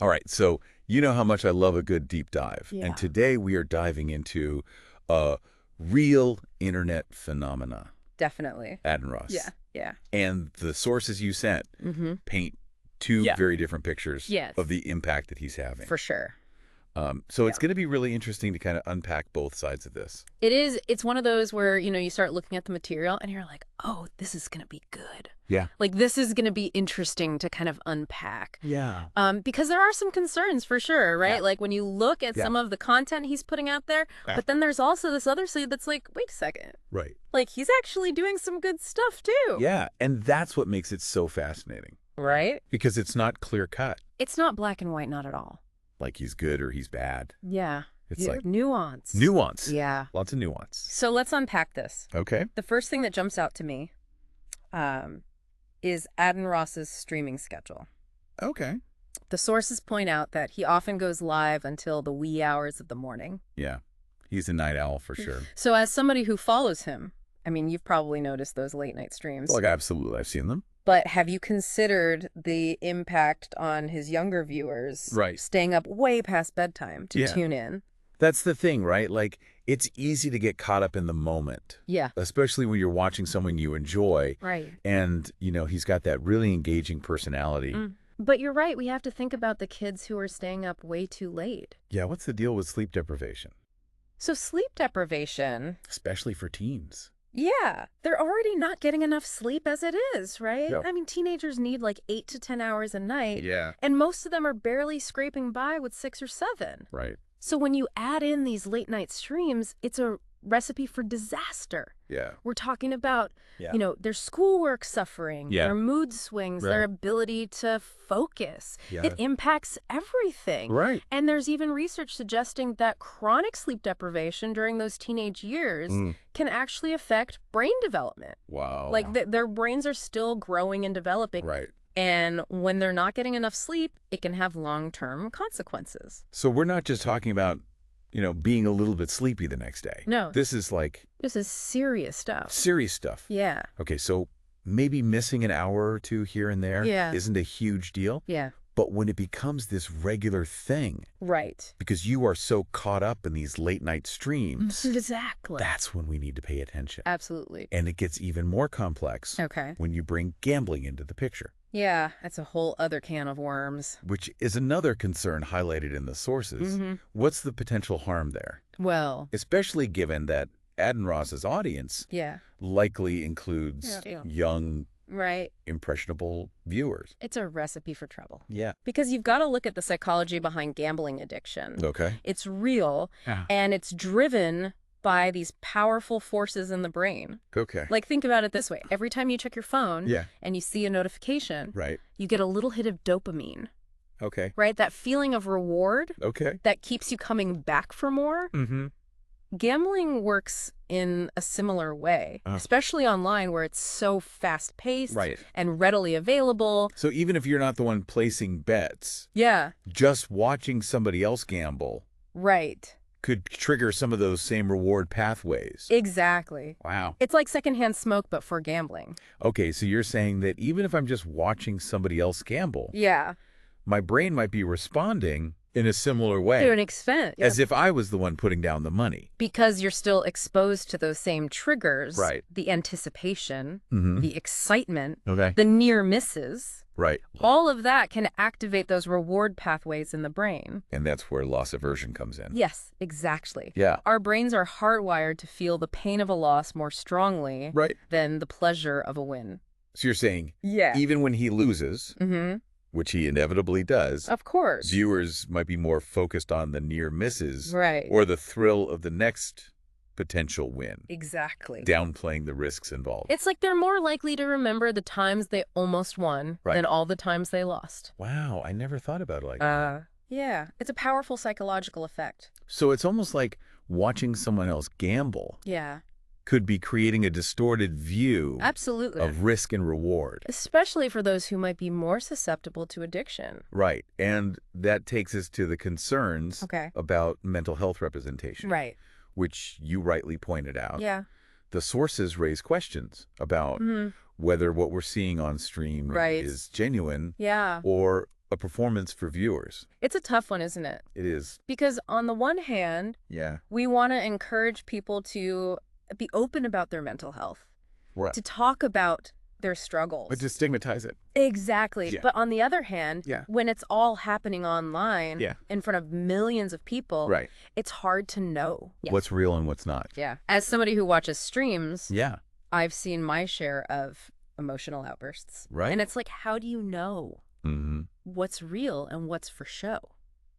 All right, so you know how much I love a good deep dive. Yeah. And today we are diving into a real internet phenomena, Definitely. Adin Ross. Yeah. Yeah. And the sources you sent paint two very different pictures Yes. of the impact that he's having. For sure. So it's going to be really interesting to kind of unpack both sides of this. It is. It's one of those where, you start looking at the material and you're like, oh, this is going to be good. Yeah. Like, this is going to be interesting to kind of unpack. Yeah. Because there are some concerns for sure, right? Yeah. Like when you look at some of the content he's putting out there, but then there's also this other side that's like, wait a second. Right. Like, he's actually doing some good stuff too. Yeah. And that's what makes it so fascinating. Right? Because it's not clear cut. It's not black and white, not at all. Like he's good or he's bad. Yeah. It's like nuance. nuance. Yeah. Lots of nuance. So let's unpack this. Okay. The first thing that jumps out to me is Adin Ross's streaming schedule. Okay. The sources point out that he often goes live until the wee hours of the morning. Yeah. He's a night owl for sure. So as somebody who follows him, I mean, you've probably noticed those late night streams. Like, absolutely. I've seen them. But have you considered the impact on his younger viewers Right. staying up way past bedtime to tune in? That's the thing, right? Like, it's easy to get caught up in the moment. Yeah. Especially when you're watching someone you enjoy. Right. And, he's got that really engaging personality. But you're right. We have to think about the kids who are staying up way too late. Yeah, what's the deal with sleep deprivation? So sleep deprivation... Especially for teens. Yeah, they're already not getting enough sleep as it is, right? Yep. I mean, teenagers need like 8 to 10 hours a night. Yeah. And most of them are barely scraping by with 6 or 7. Right. So when you add in these late night streams, it's a recipe for disaster. Yeah. We're talking about, their schoolwork suffering, their mood swings, their ability to focus. Yeah. It impacts everything. Right. And there's even research suggesting that chronic sleep deprivation during those teenage years can actually affect brain development. Wow. Like their brains are still growing and developing. Right. And when they're not getting enough sleep, it can have long-term consequences. So we're not just talking about being a little bit sleepy the next day. No. This is serious stuff. serious stuff. Yeah. Okay, so maybe missing an hour or two here and there isn't a huge deal. Yeah. But when it becomes this regular thing, Right. because you are so caught up in these late night streams, Exactly. that's when we need to pay attention. Absolutely. And it gets even more complex Okay. when you bring gambling into the picture, Yeah, that's a whole other can of worms. which is another concern highlighted in the sources. What's the potential harm there? Well, Especially given that Adin Ross's audience yeah. likely includes young, Right. impressionable viewers. It's a recipe for trouble. Yeah. Because you've got to look at the psychology behind gambling addiction. Okay. It's real, Yeah. and it's driven by these powerful forces in the brain. Okay. Like, think about it this way. Every time you check your phone Yeah. and you see a notification, Right. you get a little hit of dopamine, Okay. right? That feeling of reward Okay. that keeps you coming back for more. Mm-hmm. Gambling works in a similar way, especially online where it's so fast-paced Right. and readily available. So even if you're not the one placing bets, Yeah, just watching somebody else gamble right. could trigger some of those same reward pathways. Exactly. Wow. It's like secondhand smoke, but for gambling. Okay, so you're saying that even if I'm just watching somebody else gamble, Yeah. my brain might be responding in a similar way, To an extent. as if I was the one putting down the money. Because you're still exposed to those same triggers. Right. The anticipation, Mm-hmm. the excitement, Okay. the near misses. Right. All of that can activate those reward pathways in the brain. And that's where loss aversion comes in. Yes, exactly. Yeah. Our brains are hardwired to feel the pain of a loss more strongly Right. than the pleasure of a win. So you're saying Yeah. even when he loses, Mm-hmm. which he inevitably does, Of course. viewers might be more focused on the near misses Right. or the thrill of the next potential win, Exactly. downplaying the risks involved. It's like they're more likely to remember the times they almost won Right. than all the times they lost. Wow, I never thought about it like that. Yeah. It's a powerful psychological effect. So it's almost like watching someone else gamble Yeah. could be creating a distorted view Absolutely. of risk and reward. Especially for those who might be more susceptible to addiction. Right. And that takes us to the concerns Okay. about mental health representation, Right. which you rightly pointed out. Yeah. The sources raise questions about whether what we're seeing on stream Right. is genuine Yeah. or a performance for viewers. It's a tough one, isn't it? It is. Because on the one hand, Yeah. we want to encourage people to be open about their mental health, Right. to talk about their struggles. But to stigmatize it. Exactly. Yeah. But on the other hand, Yeah. when it's all happening online Yeah. in front of millions of people, Right. it's hard to know. What's real and what's not. Yeah. As somebody who watches streams, Yeah. I've seen my share of emotional outbursts. Right. And it's like, how do you know Mm-hmm. what's real and what's for show?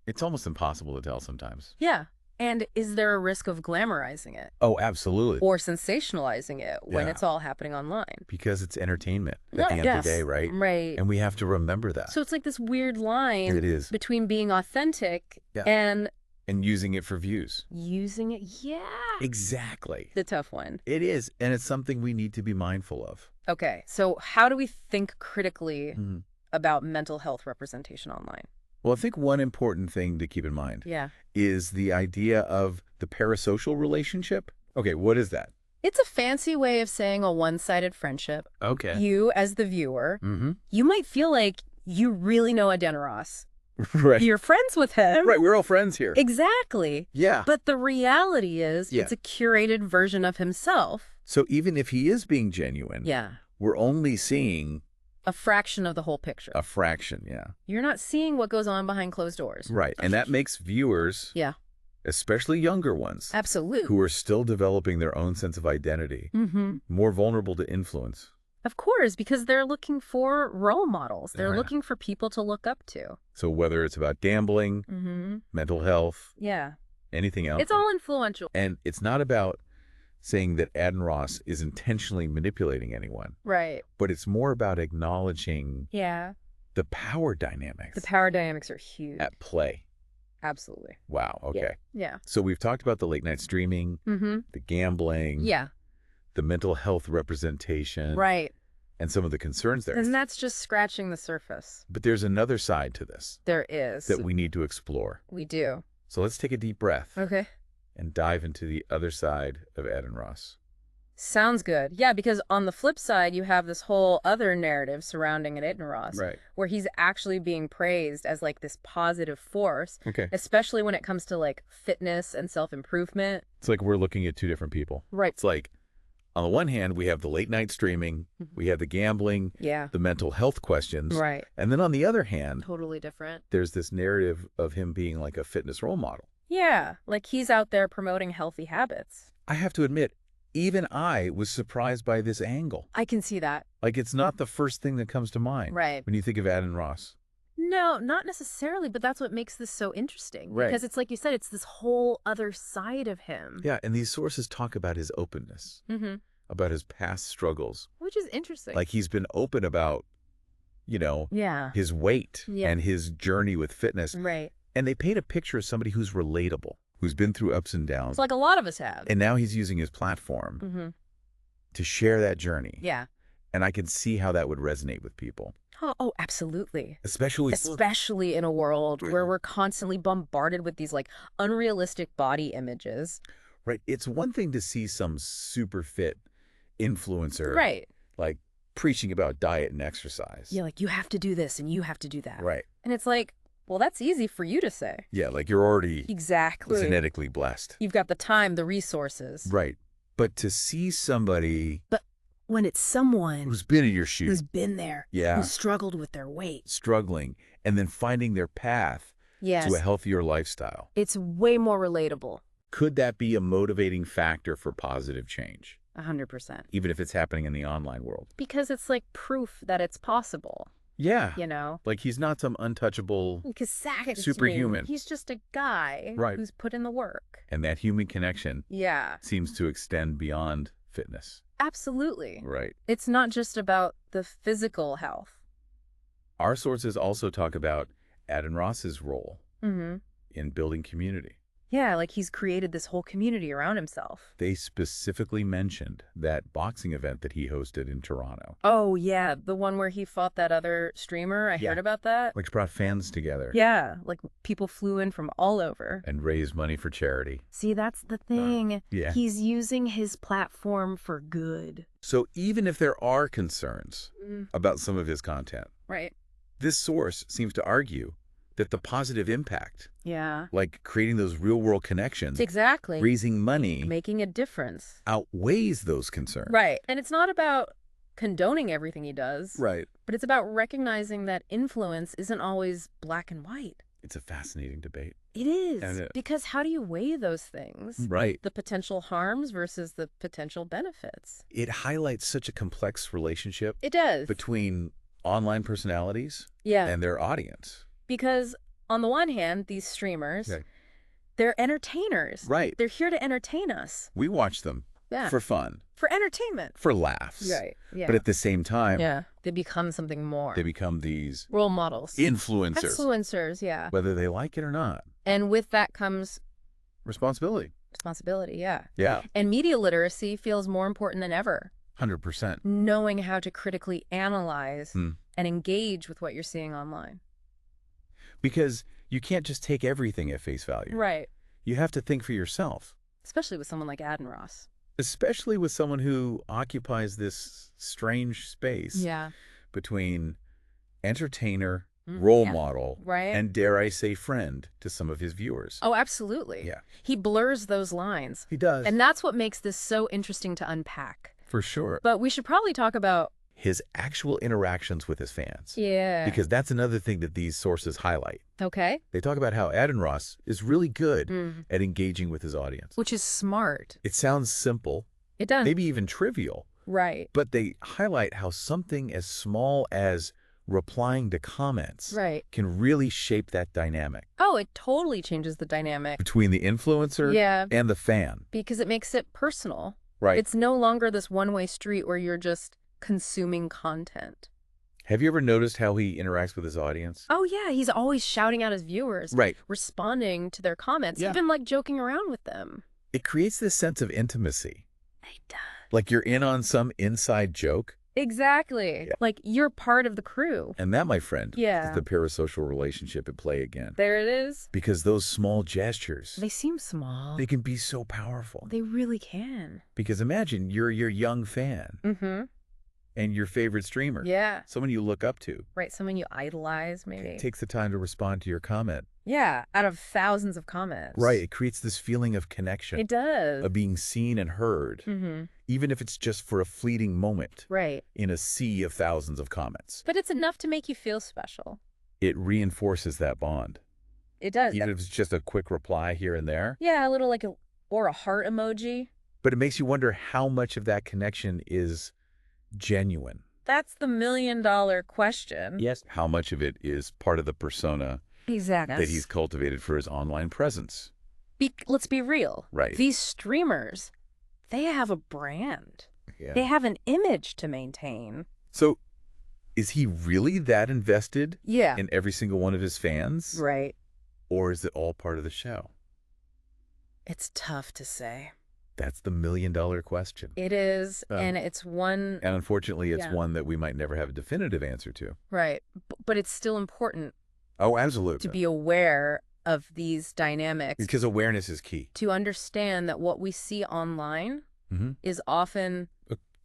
It's almost impossible to tell sometimes. Yeah. And is there a risk of glamorizing it Oh, absolutely. or sensationalizing it when Yeah. it's all happening online? Because it's entertainment at Yeah, the end of the day, right? Right. And we have to remember that. So it's like this weird line It is. between being authentic Yeah. and And using it for views. using it. Yeah. Exactly. The tough one. It is. And it's something we need to be mindful of. Okay. So how do we think critically Mhm. about mental health representation online? Well, I think one important thing to keep in mind Yeah. is the idea of the parasocial relationship. Okay, what is that? It's a fancy way of saying a one-sided friendship. Okay. You, as the viewer, Mm-hmm. you might feel like you really know Adin Ross. Right. You're friends with him. Right, we're all friends here. Exactly. Yeah. But the reality is Yeah. it's a curated version of himself. So even if he is being genuine, Yeah. we're only seeing A fraction of the whole picture. a fraction, yeah. You're not seeing what goes on behind closed doors. Right. And that makes viewers, Yeah. especially younger ones, Absolutely. who are still developing their own sense of identity, Mm-hmm. more vulnerable to influence. Of course, because they're looking for role models. They're Right. looking for people to look up to. So whether it's about gambling, Mm-hmm. mental health, Yeah. anything else. It's all influential. And it's not about saying that Adin Ross is intentionally manipulating anyone, Right. but it's more about acknowledging Yeah. the power dynamics The power dynamics are huge. at play. Absolutely. Wow. Okay. Yeah. So we've talked about the late night streaming, Mm-hmm. the gambling, Yeah. the mental health representation, Right. and some of the concerns there. And that's just scratching the surface. But there's another side to this There is. that we need to explore. We do. So let's take a deep breath Okay. and dive into the other side of Adin Ross. Sounds good. Yeah, because on the flip side, you have this whole other narrative surrounding Adin Ross, Right. where he's actually being praised as like this positive force, Okay. especially when it comes to like fitness and self-improvement. It's like we're looking at two different people. Right. It's like, on the one hand, we have the late night streaming, we have the gambling, Yeah. the mental health questions. Right. And then on the other hand, Totally different. there's this narrative of him being like a fitness role model. Yeah. Like he's out there promoting healthy habits. I have to admit, even I was surprised by this angle. I can see that. Like, it's not the first thing that comes to mind Right. when you think of Adin Ross. No, not necessarily, but that's what makes this so interesting. Right. Because it's like you said, it's this whole other side of him. Yeah, and these sources talk about his openness, Mm-hmm. about his past struggles. Which is interesting. Like, he's been open about, you know, yeah. his weight Yeah. and his journey with fitness. Right. And they paint a picture of somebody who's relatable, who's been through ups and downs. It's like a lot of us have. And now he's using his platform Mm-hmm. to share that journey. Yeah. And I can see how that would resonate with people. Oh, absolutely. Especially in a world where we're constantly bombarded with these like unrealistic body images. right. It's one thing to see some super fit influencer Right. like preaching about diet and exercise. Yeah, like you have to do this and you have to do that. Right. And it's like, well, that's easy for you to say. Yeah, like you're already Exactly. genetically blessed. You've got the time, the resources. Right. But to see somebody When it's someone who's been in your shoes, who's been there, yeah, who's struggled with their weight. struggling, and then finding their path Yes. to a healthier lifestyle, It's way more relatable. could that be a motivating factor for positive change, 100%. even if it's happening in the online world? Because it's like proof that it's possible, Yeah. you know? Like he's not some untouchable, Because Sackett, Superhuman. he's just a guy Right. who's put in the work. and that human connection Yeah, seems to extend beyond fitness. absolutely. Right. It's not just about the physical health. Our sources also talk about Adin Ross's role Mm-hmm. in building community. Yeah, like he's created this whole community around himself. They specifically mentioned that boxing event that he hosted in Toronto, Oh, yeah, the one where he fought that other streamer. I Yeah. heard about that. which brought fans together Yeah, like people flew in from all over. and raised money for charity. See, that's the thing. Yeah. He's using his platform for good. So even if there are concerns Mm, about some of his content, right. This source seems to argue that the positive impact, Yeah. like creating those real-world connections, Exactly. raising money, Making a difference. outweighs those concerns. Right. And it's not about condoning everything he does. Right. But it's about recognizing that influence isn't always black and white. It's a fascinating debate. It is. And because how do you weigh those things? Right. The potential harms versus the potential benefits. It highlights such a complex relationship It does. between online personalities Yeah. and their audience. Because on the one hand, these streamers, Okay. they're entertainers. Right. They're here to entertain us. We watch them Yeah. for fun, For entertainment. for laughs. Right. Yeah. But at the same time, yeah. They become something more. they become these Role models. influencers, Influencers, yeah. whether they like it or not. And with that comes Responsibility. responsibility, yeah. Yeah, And media literacy feels more important than ever. 100%. Knowing how to critically analyze Hmm. and engage with what you're seeing online. Because you can't just take everything at face value. Right. You have to think for yourself, Especially with someone like Adin Ross. especially with someone who occupies this strange space Yeah. between entertainer, Mhm. role Yeah. model, Right. and dare I say friend to some of his viewers. Oh, absolutely. Yeah. He blurs those lines. He does. And that's what makes this so interesting to unpack. For sure. But we should probably talk about... His actual interactions with his fans. Yeah. Because that's another thing that these sources highlight. Okay. They talk about how Adin Ross is really good Mm. at engaging with his audience. Which is smart. It sounds simple, It does. maybe even trivial, Right. but they highlight how something as small as replying to comments Right. can really shape that dynamic Oh, it totally changes the dynamic. between the influencer Yeah. and the fan. Because it makes it personal. Right. It's no longer this one-way street where you're just consuming content. Have you ever noticed how he interacts with his audience? Oh, yeah. He's always shouting at his viewers. Right. Responding to their comments. Yeah. Even like joking around with them. It creates this sense of intimacy. It does. Like you're in on some inside joke. Exactly. Yeah. Like you're part of the crew. And that, my friend, Yeah. is the parasocial relationship at play again. There it is. Because those small gestures, They seem small. they can be so powerful. They really can. Because imagine you're your young fan Mm-hmm. and your favorite streamer, Yeah. someone you look up to, Right. Someone you idolize, maybe. takes the time to respond to your comment. Yeah. Out of thousands of comments. Right. It creates this feeling of connection, It does. of being seen and heard, Mm-hmm. even if it's just for a fleeting moment Right. in a sea of thousands of comments. But it's enough to make you feel special. It reinforces that bond. It does. Even if it's just a quick reply here and there. Yeah, a little like or a heart emoji. But it makes you wonder how much of that connection is genuine. That's the million-dollar question. Yes. How much of it is part of the persona Exactly. that he's cultivated for his online presence? Let's be real. Right. These streamers, they have a brand. Yeah. They have an image to maintain. So is he really that invested Yeah. in every single one of his fans? Right. Or is it all part of the show? It's tough to say. That's the million-dollar question. It is, Um, and it's one... And unfortunately, it's Yeah. one that we might never have a definitive answer to. Right. But it's still important Oh, absolutely. to be aware of these dynamics, Because awareness is key. to understand that what we see online Mm-hmm. is often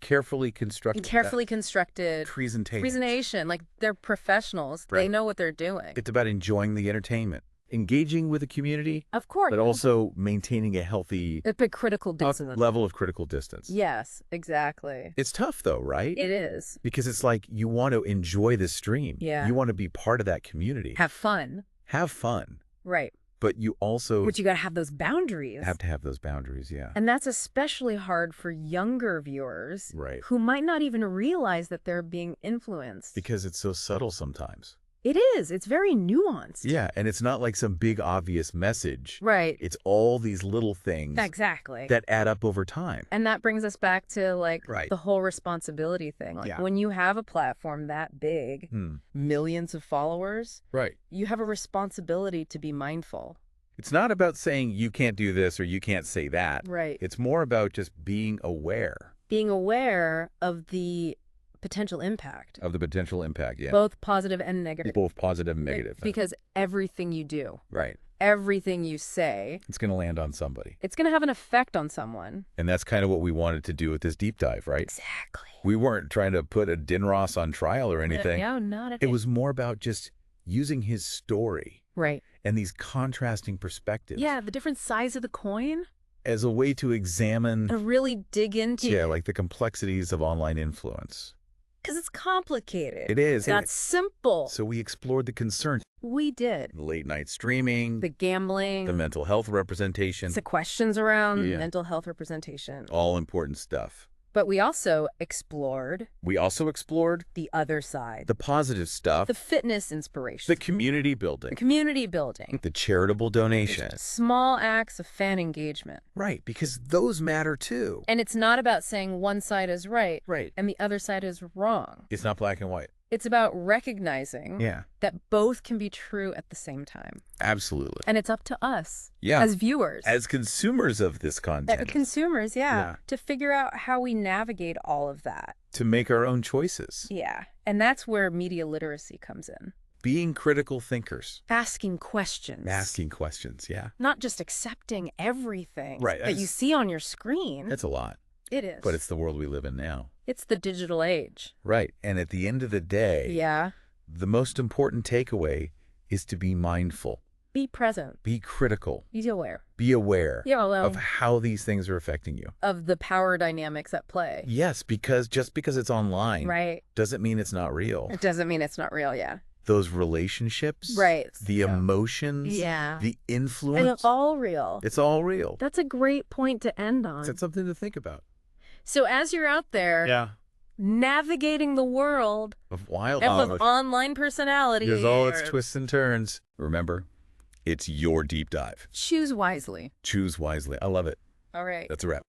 Carefully constructed. carefully constructed presentation. Like they're professionals. They Right. know what they're doing. It's about enjoying the entertainment, engaging with the community, Of course. but also maintaining a healthy a big critical distance. level of critical distance. Yes, exactly. It's tough though, right? It is. Because it's like you want to enjoy the stream. Yeah. You want to be part of that community. Have fun. Have fun. Right. But you also But you got to have those boundaries. have to have those boundaries, yeah. And that's especially hard for younger viewers Right. who might not even realize that they're being influenced. Because it's so subtle sometimes. It is. It's very nuanced. Yeah, and it's not like some big obvious message. Right. It's all these little things Exactly. that add up over time. And that brings us back to like Right. the whole responsibility thing. Like Yeah. when you have a platform that big, millions of followers, Right. you have a responsibility to be mindful. It's not about saying you can't do this or you can't say that. Right. It's more about just being aware Being aware of the potential impact, of the potential impact, yeah. both positive and negative. Both positive and negative. Because everything you do, Right. everything you say, It's going to land on somebody. it's going to have an effect on someone. And that's kind of what we wanted to do with this deep dive, right? Exactly. We weren't trying to put Adin Ross on trial or anything. No, not at It all. was more about just using his story Right. and these contrasting perspectives Yeah, the different sides of the coin. as a way to examine, And really dig into. like the complexities of online influence. Because it's complicated. It is. It's not simple. So we explored the concerns, We did. the late night streaming, The gambling. the mental health representation, the questions around Yeah. mental health representation. all important stuff. But we also explored We also explored the other side. the positive stuff, The fitness inspiration. the community The building, community building. the charitable donation. Small acts of fan engagement. Right, because those matter too. And it's not about saying one side is right Right. and the other side is wrong. It's not black and white. It's about recognizing Yeah, that both can be true at the same time. absolutely. And it's up to us Yeah. as viewers, As consumers of this as content, consumers, Yeah. to figure out how we navigate all of that. to make our own choices. Yeah. And that's where media literacy comes in. Being critical thinkers. Asking questions. Asking questions, yeah. Not just accepting everything Right, that you that's- see on your screen. That's a lot, It is. but it's the world we live in now. It's the digital age. Right, and at the end of the day, Yeah. the most important takeaway is to be mindful, Be present. be critical, Be aware. be aware Yeah, well, of how these things are affecting you. of the power dynamics at play. Yes, because just because it's online Right. doesn't mean it's not real. It doesn't mean it's not real, yeah. Those relationships, Right. the Yeah. emotions, Yeah. the And influence, it's all real. it's all real. That's a great point to end on. That's something to think about. So as you're out there Yeah. navigating the world Of wild of online personality, There's all its twists and turns. Remember, it's your deep dive. choose wisely. Choose wisely. I love it. All right. That's a wrap.